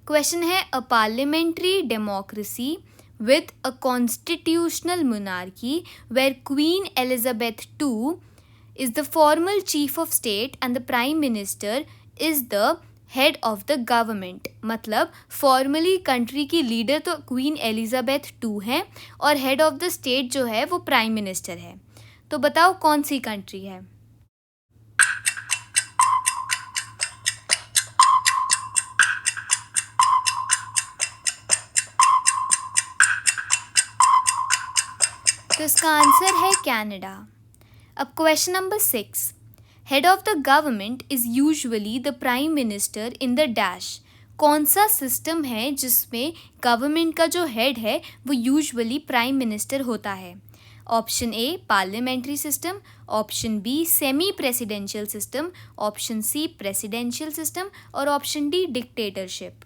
[SPEAKER 1] क्वेश्चन है a parliamentary democracy with a constitutional monarchy where Queen Elizabeth II is the formal chief of state and the prime minister is the head of the government. मतलब formally country की leader तो Queen Elizabeth II हैं और head of the state जो है वो prime minister है। तो बताओ कौन सी कंट्री है? तो इसका आंसर है कनाडा। अब question number 6, head of the government is usually the prime minister in the dash. कौन सा सिस्टम है जिसमें गवर्नमेंट का जो हेड है वो यूजुअली प्राइम मिनिस्टर होता है? Option A parliamentary system, option B semi presidential system, option C presidential system और ऑप्शन डी डिक्टेटरशिप।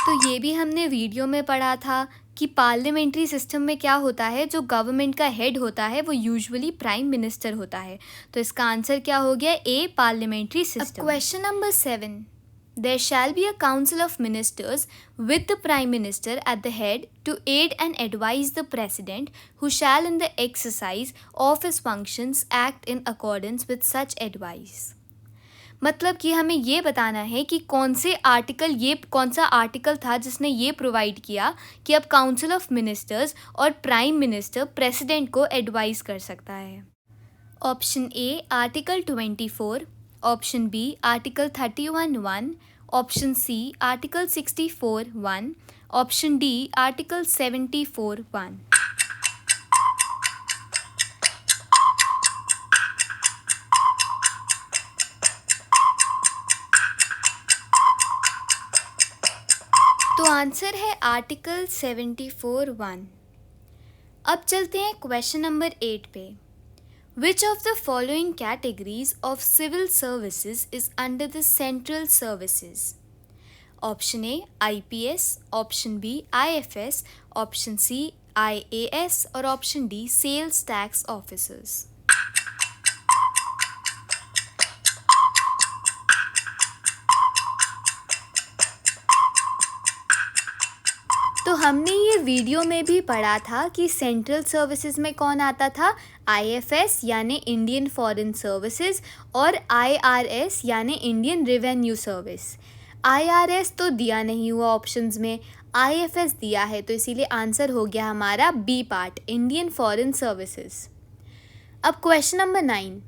[SPEAKER 1] तो ये भी हमने वीडियो में पढ़ा था कि पार्लियामेंट्री सिस्टम में क्या होता है, जो गवर्नमेंट का हेड होता है वो यूजुअली प्राइम मिनिस्टर होता है। तो इसका आंसर क्या हो गया? A parliamentary system. Question number 7, there shall be a council of ministers with the prime minister at the head to aid and advise the president who shall in the exercise of his functions act in accordance with such advice. मतलब कि हमें ये बताना है कि कौन सा article था जिसने ये प्रोवाइड किया कि अब काउंसिल ऑफ मिनिस्टर्स और प्राइम मिनिस्टर प्रेसिडेंट को एडवाइस कर सकता है। Option A article 24, option B article 31(1), option C तो आंसर है आर्टिकल 74(1). अब चलते हैं क्वेश्चन नंबर 8 पे। Which of the following categories of civil services is under the central services? Option A IPS, Option B IFS, Option C IAS और Option D Sales Tax Officers। तो हमने ये video में भी पढ़ा था कि सेंट्रल सर्विसेज में कौन आता था, IFS यानी इंडियन फॉरेन सर्विसेज और IRS यानी इंडियन रेवेन्यू सर्विस। IRS तो दिया नहीं हुआ ऑप्शंस में, IFS दिया है, तो इसीलिए आंसर हो गया हमारा B part, Indian foreign services. अब क्वेश्चन नंबर 9,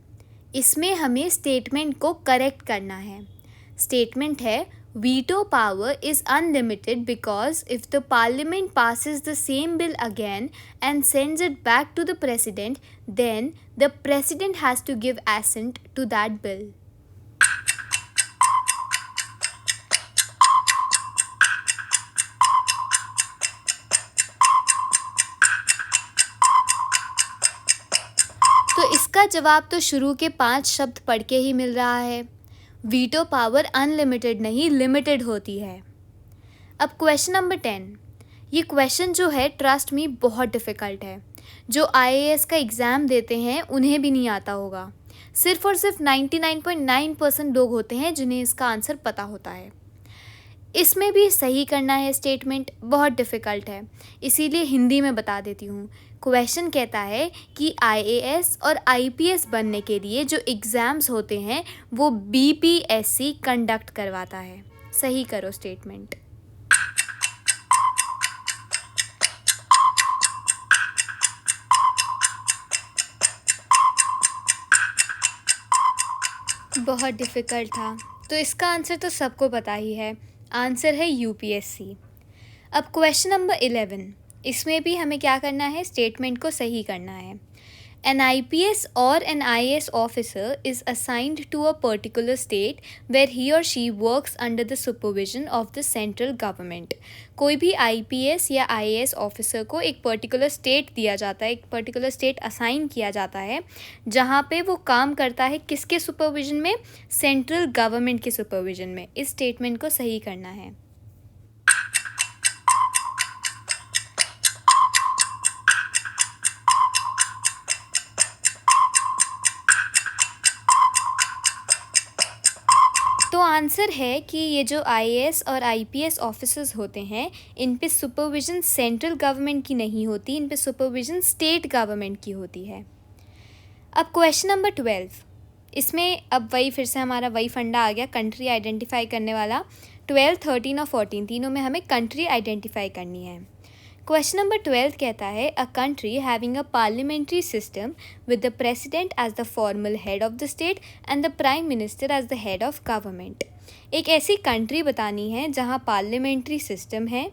[SPEAKER 1] इसमें हमें स्टेटमेंट को करेक्ट करना है। स्टेटमेंट है veto power is unlimited because if the parliament passes the same bill again and sends it back to the president, then the president has to give assent to that bill. तो इसका जवाब तो शुरू के 5 शब्द पढ़ के ही मिल रहा है। वीटो पावर अनलिमिटेड नहीं, लिमिटेड होती है। अब क्वेश्चन नंबर 10, ये क्वेश्चन जो है ट्रस्ट मी बहुत डिफ़िकल्ट है। जो IAS का एग्ज़ाम देते हैं उन्हें भी नहीं आता होगा। सिर्फ और सिर्फ 99.9% लोग होते हैं जिन्हें इसका आंसर पता होता है। इसमें भी सही करना है, स्टेटमेंट बहुत डिफ़िकल्ट है, इसीलिए हिंदी में बता देती हूँ। क्वेश्चन कहता है कि IAS और IPS बनने के लिए जो एग्ज़ाम्स होते हैं वो BPSC कंडक्ट करवाता है। सही करो स्टेटमेंट। बहुत डिफ़िकल्ट था, तो इसका आंसर तो सबको पता ही है। आंसर है UPSC। अब क्वेश्चन नंबर 11, इसमें भी हमें क्या करना है, स्टेटमेंट को सही करना है। An IPS or an IAS officer is assigned to a particular state where he or she works under the supervision of the central government। कोई भी IPS या IAS ऑफिसर को एक पर्टिकुलर स्टेट दिया जाता है, एक पर्टिकुलर स्टेट असाइन किया जाता है जहाँ पे वो काम करता है किसके सुपरविजन में, सेंट्रल गवर्नमेंट के सुपरविजन में। इस स्टेटमेंट को सही करना है। तो आंसर है कि ये जो IAS और IPS ऑफिसर्स होते हैं इन पे सुपरविज़न सेंट्रल गवर्नमेंट की नहीं होती, इन पे सुपरविज़न स्टेट गवर्नमेंट की होती है। अब क्वेश्चन नंबर 12, इसमें अब वही फिर से हमारा वही फंडा आ गया, कंट्री आइडेंटिफाई करने वाला। 12, 13 और 14 तीनों में हमें कंट्री आइडेंटिफाई करनी है। क्वेश्चन नंबर 12 कहता है a country having a parliamentary system with the president as the formal head of the state and the prime minister as the head of government. एक ऐसी कंट्री बतानी है जहां पार्लियामेंट्री सिस्टम है,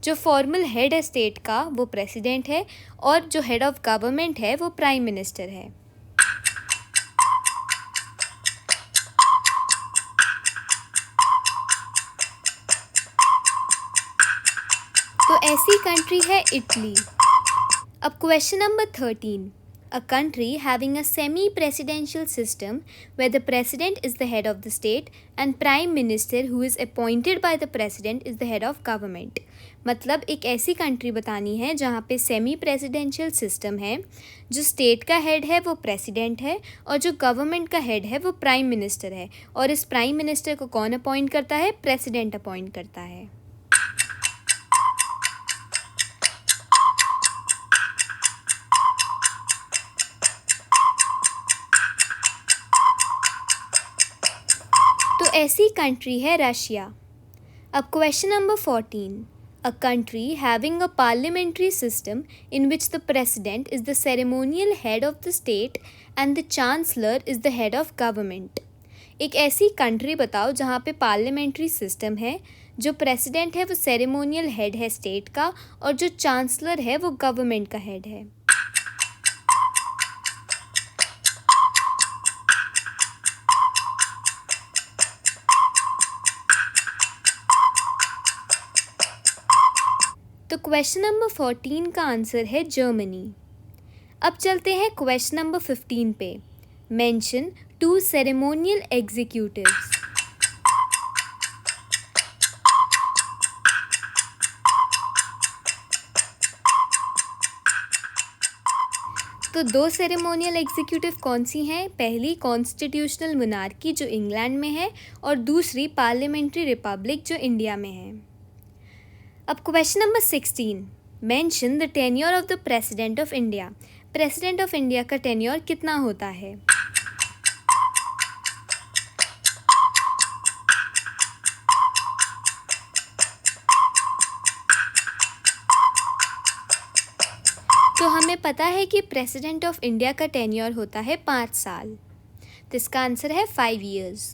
[SPEAKER 1] जो फॉर्मल हेड है स्टेट का वो प्रेसिडेंट है और जो हेड ऑफ गवर्नमेंट है वो प्राइम मिनिस्टर है। तो ऐसी कंट्री है इटली। अब question number 13, a country having a semi presidential system where the president is the head of the state and prime minister who is appointed by the president is the head of government. मतलब एक ऐसी country बतानी है जहाँ पे semi presidential system है, जो state का हेड है वो प्रेसिडेंट है और जो गवर्नमेंट का हेड है वो प्राइम मिनिस्टर है, और इस प्राइम मिनिस्टर को कौन अपॉइंट करता है, प्रेसिडेंट अपॉइंट करता है। तो ऐसी कंट्री है रशिया। अब question number 14, a country having a parliamentary system in which the president is the ceremonial head of the state and the chancellor is the head of government. एक ऐसी country बताओ जहाँ पे पार्लियामेंट्री सिस्टम है, जो president है वो ceremonial head है स्टेट का और जो चांसलर है वो गवर्नमेंट का हेड है। तो क्वेश्चन नंबर 14 का आंसर है जर्मनी। अब चलते हैं क्वेश्चन नंबर 15 पे। Mention 2 ceremonial executives. तो 2 सेरेमोनियल एग्जीक्यूटिव कौन सी हैं? पहली कॉन्स्टिट्यूशनल मोनार्की जो इंग्लैंड में है और दूसरी पार्लियामेंट्री रिपब्लिक जो इंडिया में है। अब question number 16, mention the tenure of the president of India. President of India का टेन्योर कितना होता है? तो हमें पता है कि प्रेसिडेंट ऑफ इंडिया का टेन्योर होता है 5 साल, तो इसका आंसर है 5 years।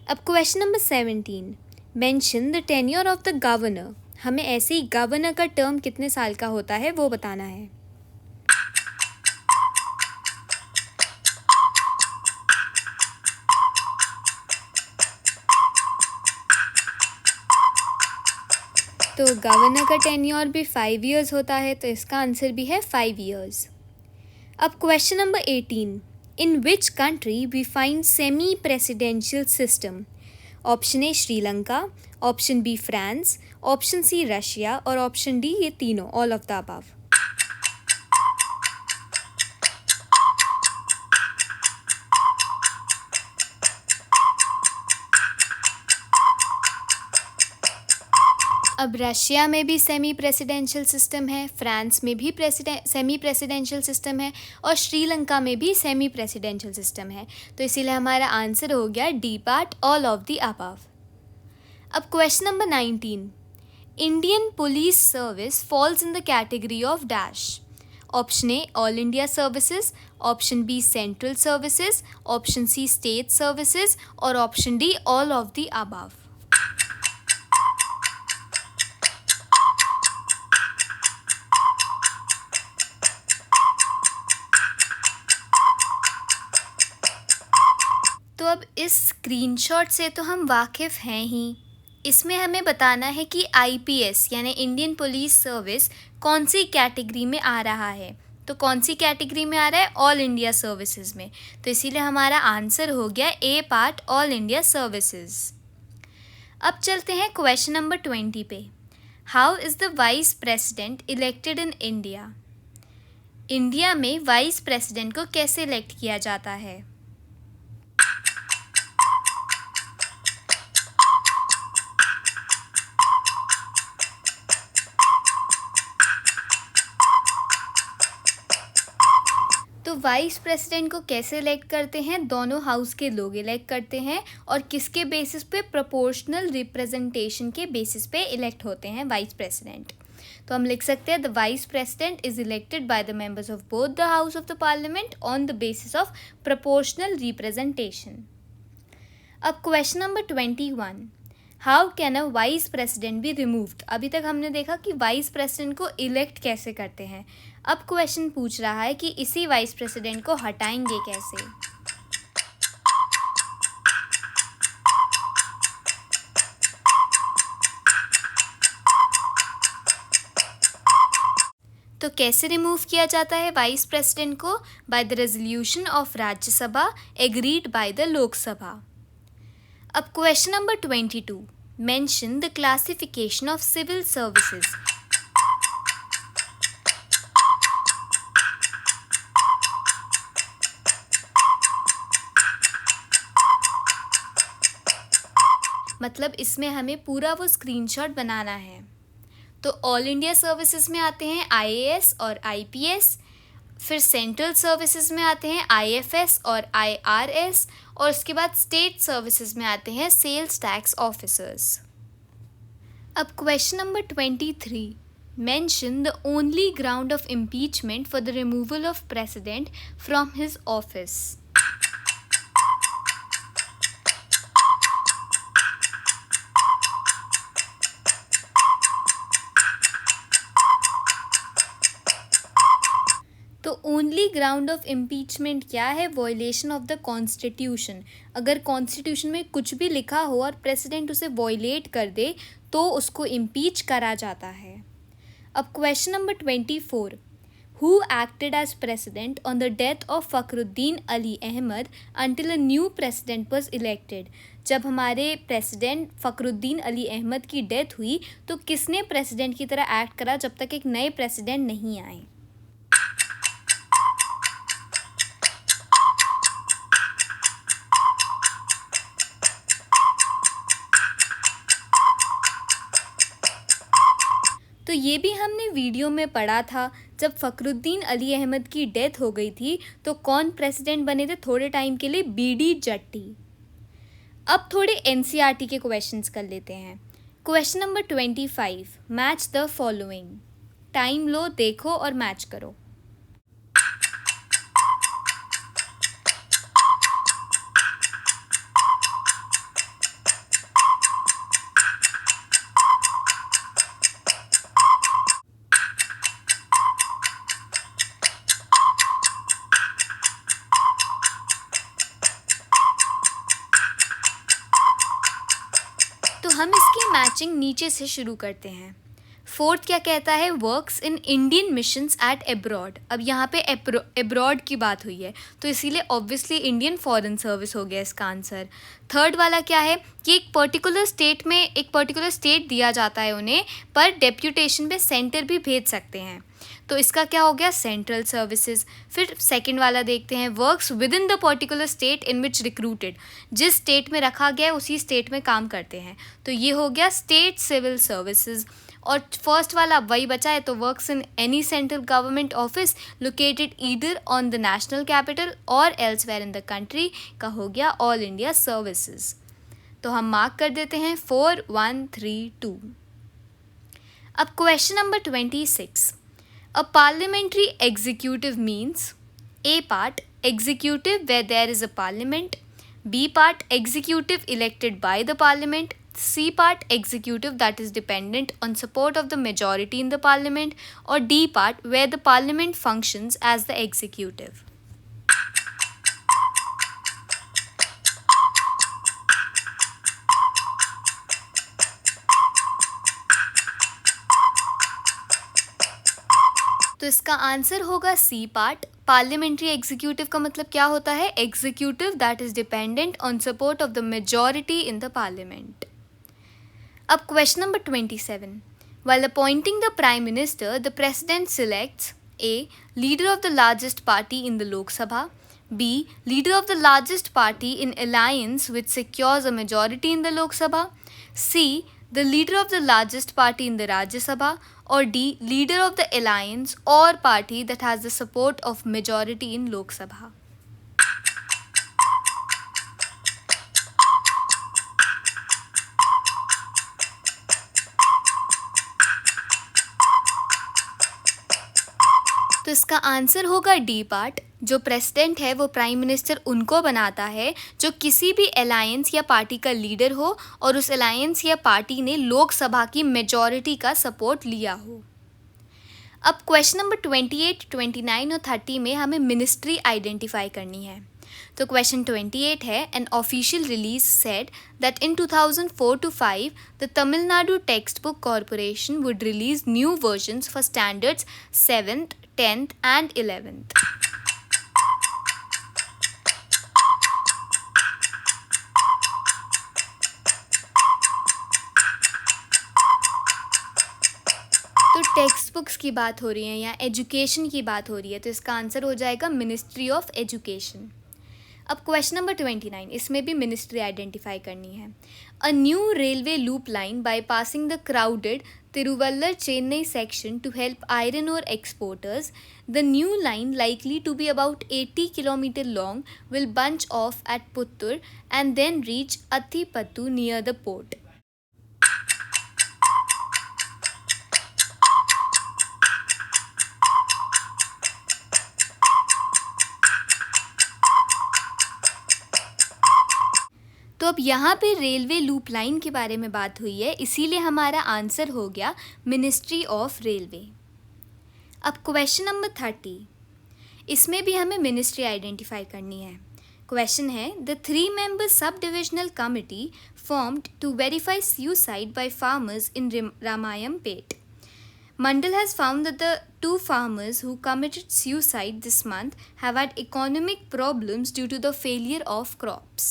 [SPEAKER 1] अब question number 17, mention the tenure of the governor. हमें ऐसे ही गवर्नर का टर्म कितने साल का होता है वो बताना है। तो गवर्नर का टेन्योर भी 5 years होता है, तो इसका आंसर भी है 5 years। अब question number 18, in which country we find semi presidential system. Option A Sri Lanka, option B France, option C Russia और ऑप्शन डी ये तीनों, ऑल ऑफ द अबव। अब रशिया में भी सेमी प्रेसिडेंशियल सिस्टम है, फ्रांस में भी सेमी प्रेसिडेंशियल सिस्टम है और श्रीलंका में भी सेमी प्रेसिडेंशियल सिस्टम है, तो इसीलिए हमारा आंसर हो गया D part, all of the above. अब question number 19, Indian police service falls in the category of dash. Option A all India services, option B central services, option C state services और option D all of the above. तो अब इस screenshot से तो हम वाकिफ़ हैं ही। इसमें हमें बताना है कि आईपीएस यानी इंडियन पुलिस सर्विस कौन सी कैटेगरी में आ रहा है। तो कौन सी कैटेगरी में आ रहा है? ऑल इंडिया सर्विसेज में, तो इसीलिए हमारा आंसर हो गया ए पार्ट, ऑल इंडिया सर्विसेज। अब चलते हैं क्वेश्चन नंबर 20 पे। How is the vice president elected in India. India में वाइस प्रेसिडेंट को कैसे इलेक्ट किया जाता है? तो वाइस प्रेसिडेंट को कैसे इलेक्ट करते हैं? दोनों हाउस के लोग इलेक्ट करते हैं और किसके बेसिस पे? प्रोपोर्शनल रिप्रेजेंटेशन के बेसिस पे इलेक्ट होते हैं वाइस प्रेसिडेंट। तो हम लिख सकते हैं the vice president is elected by the members of both the house of the parliament on the basis of proportional representation. अब question number 21, how can a vice president be removed. अभी तक हमने देखा कि वाइस प्रेसिडेंट को elect कैसे करते हैं। अब क्वेश्चन पूछ रहा है कि इसी वाइस प्रेसिडेंट को हटाएंगे कैसे। तो कैसे रिमूव किया जाता है वाइस प्रेसिडेंट को? By the resolution of Rajya Sabha agreed by the Lok Sabha. अब question number 22, mention the classification of civil services. मतलब इसमें हमें पूरा वो स्क्रीनशॉट बनाना है। तो ऑल इंडिया सर्विसेज में आते हैं आईएएस और आईपीएस, फिर सेंट्रल सर्विसेज में आते हैं आईएफएस और आईआरएस और उसके बाद स्टेट सर्विसेज में आते हैं सेल्स टैक्स ऑफिसर्स। अब question number 23, mention the only ground of impeachment for the removal of president from his office. तो ओनली ग्राउंड ऑफ इम्पीचमेंट क्या है? Violation of the constitution. अगर कॉन्स्टिट्यूशन में कुछ भी लिखा हो और प्रेसिडेंट उसे वॉयलेट कर दे तो उसको इम्पीच करा जाता है। अब question number 24, who acted as president on the death of Fakhruddin Ali Ahmad until a new president was elected? जब हमारे प्रेसिडेंट फ़खरुद्दीन अली अहमद की डेथ हुई तो किसने प्रेसिडेंट की तरह एक्ट करा जब तक एक नए प्रेसिडेंट नहीं आए? तो ये भी हमने वीडियो में पढ़ा था, जब फ़खरुद्दीन अली अहमद की डेथ हो गई थी तो कौन प्रेसिडेंट बने थे थोड़े टाइम के लिए? बीडी जट्टी। अब थोड़े एनसीईआरटी के क्वेश्चंस कर लेते हैं। Question number 25, match the following. Time लो, देखो और मैच करो। तो हम इसकी मैचिंग नीचे से शुरू करते हैं। फोर्थ क्या कहता है? Works in Indian missions at abroad. अब यहाँ पे एब्रॉड की बात हुई है तो इसीलिए ऑब्वियसली इंडियन फॉरेन सर्विस हो गया इसका आंसर। थर्ड वाला क्या है कि एक पर्टिकुलर स्टेट दिया जाता है उन्हें, पर डेप्यूटेशन पे सेंटर भी भेज सकते हैं, तो इसका क्या हो गया? Central services. फिर सेकंड वाला देखते हैं, works with in the particular state in which recruited. जिस स्टेट में रखा गया है उसी स्टेट में काम करते हैं, तो ये हो गया स्टेट सिविल सर्विसेज। और फर्स्ट वाला वही बचा है, तो works in any central government office located either on the national capital और एल्सवेयर इन द कंट्री का हो गया ऑल इंडिया सर्विसेज। तो हम मार्क कर देते हैं 4, 1, 3, 2। अब question number 26, a parliamentary executive means A part, executive where there is a parliament, B part, executive elected by the parliament, C part, executive that is dependent on support of the majority in the parliament, or D part, where the parliament functions as the executive. तो इसका answer होगा C part. Parliamentary executive का मतलब क्या होता है? Executive that is dependent on support of the majority in the parliament. अब question number 27, while appointing the prime minister the president selects A, leader of the largest party in the Lok Sabha, B, leader of the largest party in alliance which secures a majority in the Lok Sabha, C, the leader of the largest party in the Rajya Sabha, or D, leader of the alliance or party that has the support of majority in Lok Sabha. तो इसका answer होगा D part. जो president है वो prime minister उनको बनाता है जो किसी भी अलायंस या पार्टी का लीडर हो और उस अलायंस या पार्टी ने लोकसभा की मेजॉरिटी का सपोर्ट लिया हो। अब क्वेश्चन नंबर 28, 29 और 30 में हमें मिनिस्ट्री आइडेंटिफाई करनी है। तो क्वेश्चन 28 है, an official release said that in 2004 to 5 the Tamil Nadu text book corporation would release new versions for standards 7th, 10th and 11th. तो टेक्स्ट बुक्स की बात हो रही है या एजुकेशन की बात हो रही है, तो इसका आंसर हो जाएगा मिनिस्ट्री ऑफ एजुकेशन। अब क्वेश्चन नंबर 29, इसमें भी मिनिस्ट्री आइडेंटिफाई करनी है। A new railway loop line bypassing the crowded Tiruvallur Chennai section to help iron ore exporters. The new line, likely to be about 80 km long, will bunch off at Puttur and then reach Athipattu near the port. तो अब यहाँ पे railway loop line के बारे में बात हुई है, इसीलिए हमारा आंसर हो गया मिनिस्ट्री ऑफ रेलवे। अब क्वेश्चन नंबर 30, इसमें भी हमें मिनिस्ट्री आइडेंटिफाई करनी है। क्वेश्चन है, the 3-member sub divisional committee formed to verify suicide by farmers in Ramayampet Mandal has found that the 2 farmers who committed suicide this month have had economic problems due to the failure of crops.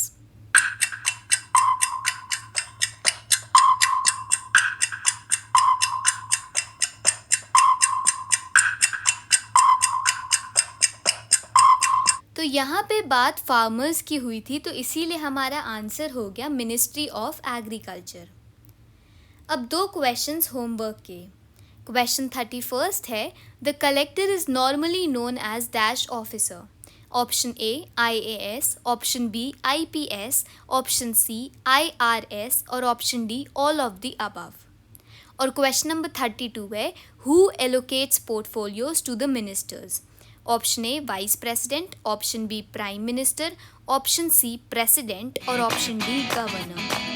[SPEAKER 1] तो यहाँ पे बात farmers की हुई थी, तो इसीलिए हमारा आंसर हो गया मिनिस्ट्री ऑफ एग्रीकल्चर। अब 2 क्वेश्चंस होमवर्क के। क्वेश्चन 31 है, the collector is normally known as dash officer. Option A IAS, option B IPS, option C IRS और option D all of the above. और क्वेश्चन नंबर 32 है, who allocates portfolios to the ministers. Option A vice president, option B prime minister, option C president और option D governor.